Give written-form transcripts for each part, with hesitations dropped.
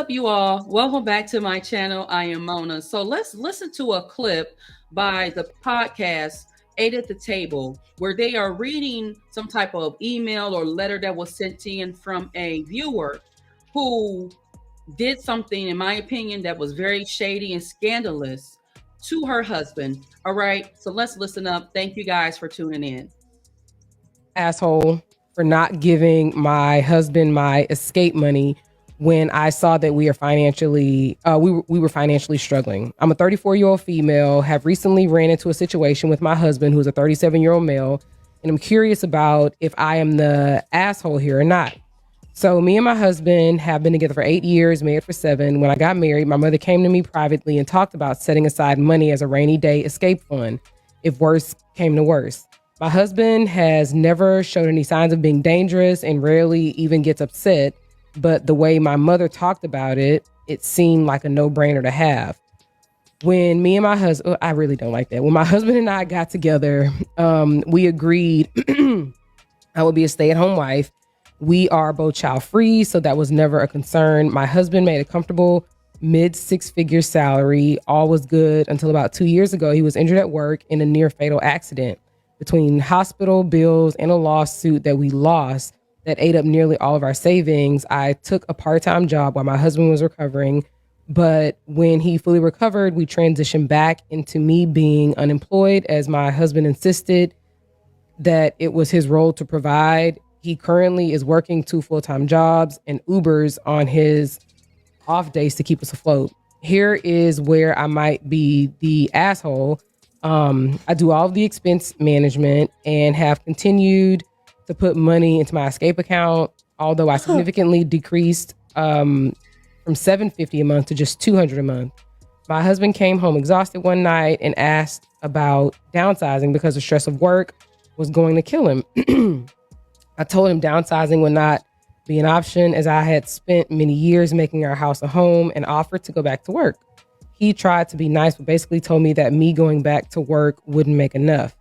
Up, you all? Welcome back to my channel. I am Mona. So let's listen to a clip by the podcast Eight at the Table, where they are reading some type of email or letter that was sent in from a viewer who did something, in my opinion, that was very shady and scandalous to her husband. All right. So let's listen up. Thank you guys for tuning in. Asshole for not giving my husband my escape money when I saw that we were financially struggling. I'm a 34-year-old female, have recently ran into a situation with my husband, who's a 37-year-old male, and I'm curious about if I am the asshole here or not. So me and my husband have been together for 8 years, married for 7. When I got married, my mother came to me privately and talked about setting aside money as a rainy day escape fund if worse came to worse. My husband has never showed any signs of being dangerous and rarely even gets upset, but the way my mother talked about it, it seemed like a no-brainer to have. When me and my husband, I really don't like that. When my husband and I got together, we agreed I would be a stay-at-home wife. We are both child-free, so that was never a concern. My husband made a comfortable mid-six-figure salary. All was good until about 2 years ago. He was injured at work in a near-fatal accident. Between hospital bills and a lawsuit that we lost that ate up nearly all of our savings, I took a part-time job while my husband was recovering. But when he fully recovered, we transitioned back into me being unemployed as my husband insisted that it was his role to provide. He currently is working 2 full-time jobs and Ubers on his off days to keep us afloat. Here is where I might be the asshole. I do all of the expense management and have continued to put money into my escape account, although I significantly decreased from $750 a month to just $200 a month. My husband came home exhausted one night and asked about downsizing because the stress of work was going to kill him. I told him downsizing would not be an option as I had spent many years making our house a home and offered to go back to work. He tried to be nice, but basically told me that me going back to work wouldn't make enough.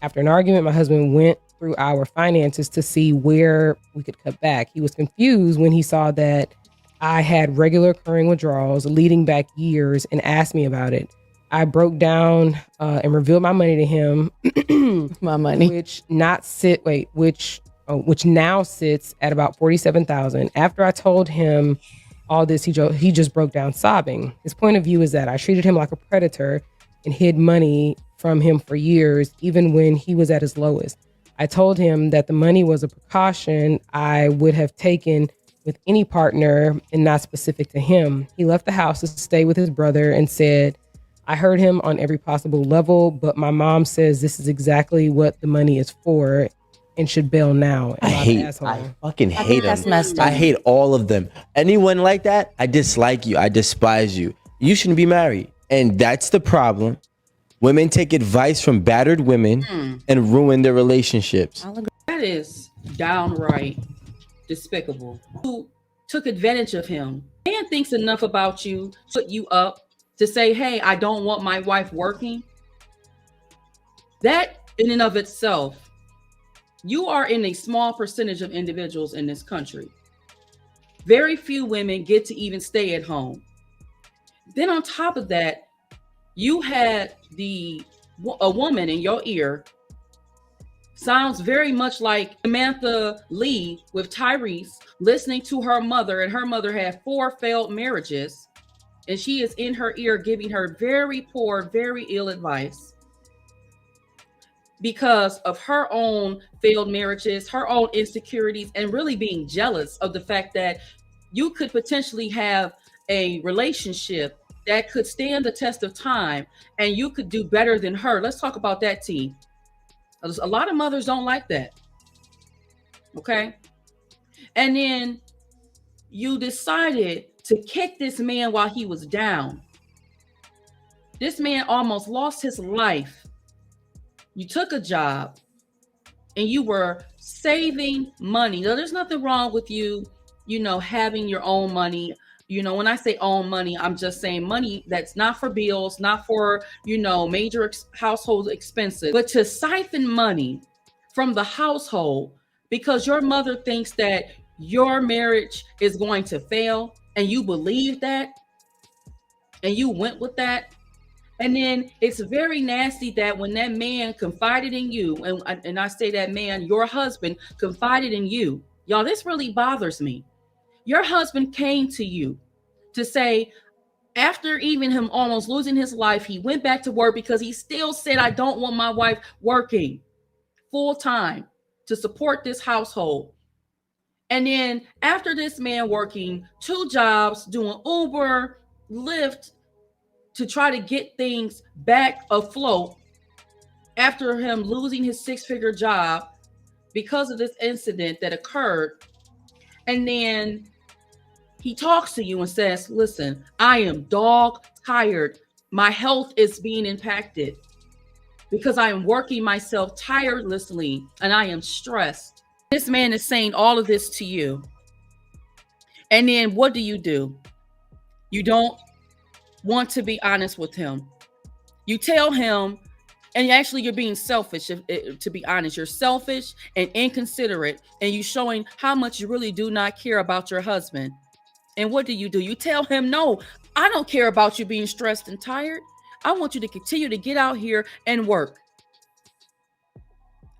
After an argument, my husband went through our finances to see where we could cut back. He was confused when he saw that I had regular recurring withdrawals leading back years and asked me about it. I broke down and revealed my money to him. My money. Which now sits at about $47,000. After I told him all this, he just broke down sobbing. His point of view is that I treated him like a predator and hid money from him for years, even when he was at his lowest. I told him that the money was a precaution I would have taken with any partner and not specific to him. He left the house to stay with his brother and said, I heard him on every possible level, but my mom says this is exactly what the money is for and should bail now. I fucking hate them. That's messed up. I hate all of them. Anyone like that, I dislike you. I despise you. You shouldn't be married. And that's the problem. Women take advice from battered women and ruin their relationships. That is downright despicable. Who took advantage of him? Man thinks enough about you, put you up to say, hey, I don't want my wife working. That in and of itself, you are in a small percentage of individuals in this country. Very few women get to even stay at home. Then on top of that, you had a woman in your ear. Sounds very much like Samantha Lee with Tyrese, listening to her mother, and her mother had 4 failed marriages, and she is in her ear giving her very poor, very ill advice because of her own failed marriages, her own insecurities, and really being jealous of the fact that you could potentially have a relationship that could stand the test of time and you could do better than her. Let's talk about that, T. A lot of mothers don't like that. Okay. And then you decided to kick this man while he was down. This man almost lost his life. You took a job and you were saving money. Now, there's nothing wrong with you, having your own money. When I say own money, I'm just saying money that's not for bills, not for, major household expenses, but to siphon money from the household because your mother thinks that your marriage is going to fail. and you believed that and you went with that. And then it's very nasty that when that man confided in you, and I say that man, your husband confided in you. Y'all, this really bothers me. Your husband came to you to say, after even him almost losing his life, he went back to work because he still said, I don't want my wife working full time to support this household. And then after this man working 2 jobs, doing Uber, Lyft, to try to get things back afloat after him losing his 6-figure job because of this incident that occurred. And then he talks to you and says, listen, I am dog tired. My health is being impacted because I am working myself tirelessly and I am stressed. This man is saying all of this to you. And then what do? You don't want to be honest with him. You tell him, and actually you're being selfish. To be honest, you're selfish and inconsiderate, and you showing how much you really do not care about your husband. And what do? You tell him, no, I don't care about you being stressed and tired. I want you to continue to get out here and work.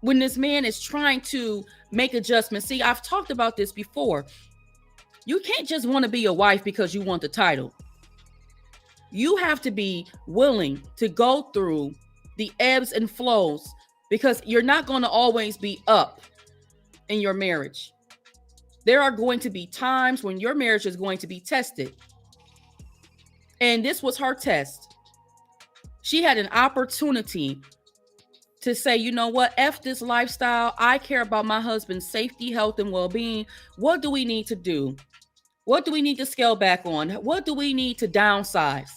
When this man is trying to make adjustments, see, I've talked about this before. You can't just want to be a wife because you want the title. You have to be willing to go through the ebbs and flows because you're not going to always be up in your marriage. There are going to be times when your marriage is going to be tested. And this was her test. She had an opportunity to say, you know what, F this lifestyle. I care about my husband's safety, health, and well-being. What do we need to do? What do we need to scale back on? What do we need to downsize?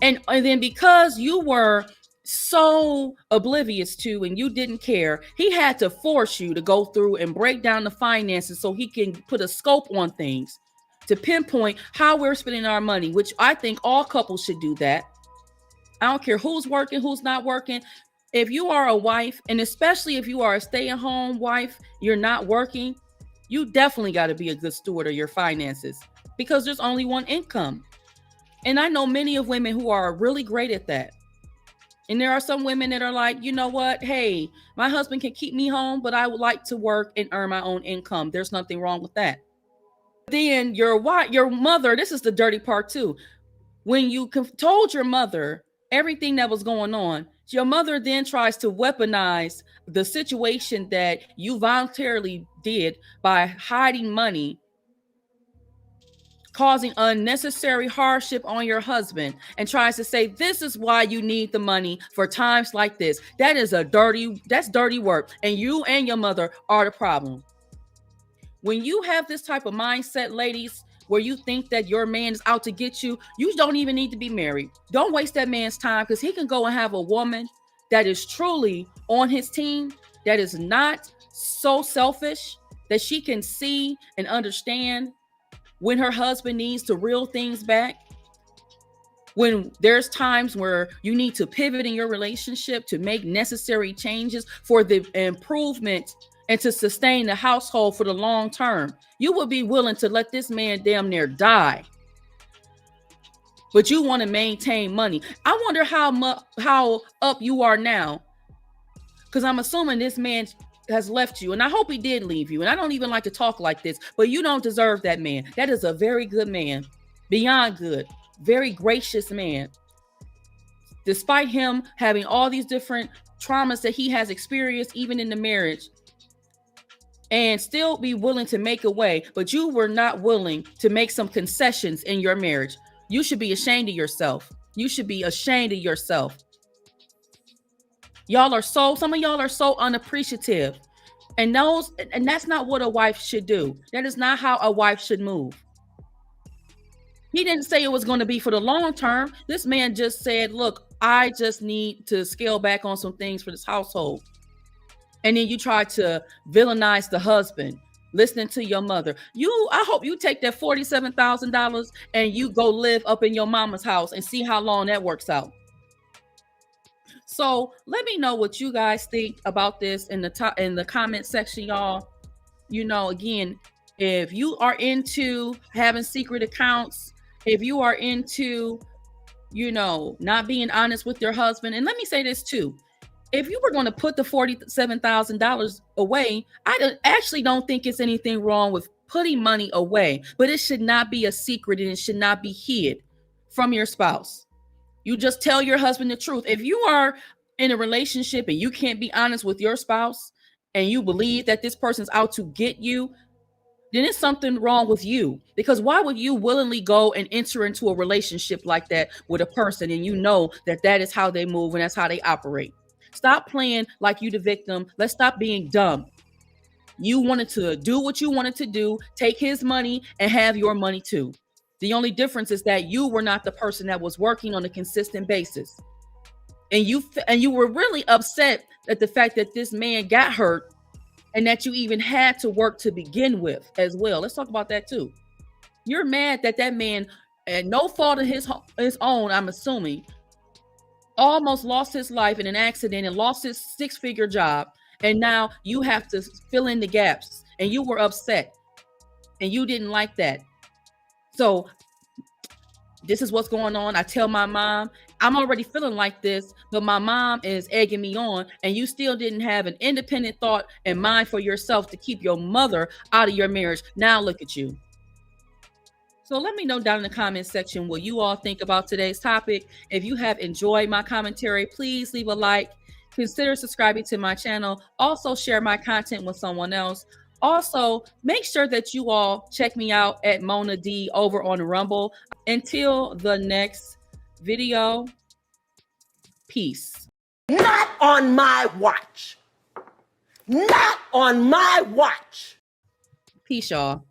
And then because you were so oblivious to and you didn't care, he had to force you to go through and break down the finances so he can put a scope on things to pinpoint how we're spending our money, which I think all couples should do that. I don't care who's working, who's not working. If you are a wife, and especially if you are a stay-at-home wife, you're not working, you definitely got to be a good steward of your finances because there's only one income. And I know many of women who are really great at that. And there are some women that are like, you know what? Hey, my husband can keep me home, but I would like to work and earn my own income. There's nothing wrong with that. Then your mother, this is the dirty part too. When you told your mother everything that was going on, your mother then tries to weaponize the situation that you voluntarily did by hiding money, causing unnecessary hardship on your husband, and tries to say, this is why you need the money for times like this. That's dirty work. And you and your mother are the problem. When you have this type of mindset, ladies, where you think that your man is out to get you, you don't even need to be married. Don't waste that man's time because he can go and have a woman that is truly on his team, that is not so selfish, that she can see and understand when her husband needs to reel things back, when there's times where you need to pivot in your relationship to make necessary changes for the improvement and to sustain the household for the long term. You would be willing to let this man damn near die, but you want to maintain money. I wonder how up you are now, because I'm assuming this man has left you, and I hope he did leave you. And I don't even like to talk like this, but you don't deserve that man. That is a very good man, beyond good, very gracious man. Despite him having all these different traumas that he has experienced, even in the marriage, and still be willing to make a way, but you were not willing to make some concessions in your marriage. You should be ashamed of yourself. You should be ashamed of yourself. Some of y'all are so unappreciative. And that's not what a wife should do. That is not how a wife should move. He didn't say it was going to be for the long term. This man just said, look, I just need to scale back on some things for this household. And then you try to villainize the husband, listening to your mother. I hope you take that $47,000 and you go live up in your mama's house and see how long that works out. So let me know what you guys think about this in the comment section, y'all. Again, If you are into having secret accounts, if you are into, not being honest with your husband, and let me say this too. If you were going to put the $47,000 away, actually don't think it's anything wrong with putting money away, but it should not be a secret and it should not be hid from your spouse. You just tell your husband the truth. If you are in a relationship and you can't be honest with your spouse and you believe that this person's out to get you, then it's something wrong with you. Because why would you willingly go and enter into a relationship like that with a person and you know that that is how they move and that's how they operate? Stop playing like you the victim. Let's stop being dumb. You wanted to do what you wanted to do, take his money and have your money too. The only difference is that you were not the person that was working on a consistent basis. And you were really upset at the fact that this man got hurt and that you even had to work to begin with as well. Let's talk about that too. You're mad that that man, at no fault of his own, I'm assuming, almost lost his life in an accident and lost his 6-figure job. And now you have to fill in the gaps and you were upset and you didn't like that. So this is what's going on. I tell my mom, I'm already feeling like this, but my mom is egging me on, and you still didn't have an independent thought and mind for yourself to keep your mother out of your marriage. Now look at you. So let me know down in the comment section what you all think about today's topic. If you have enjoyed my commentary, please leave a like. Consider subscribing to my channel. Also share my content with someone else. Also, make sure that you all check me out at Mona D over on Rumble. Until the next video, peace. Not on my watch. Not on my watch. Peace, y'all.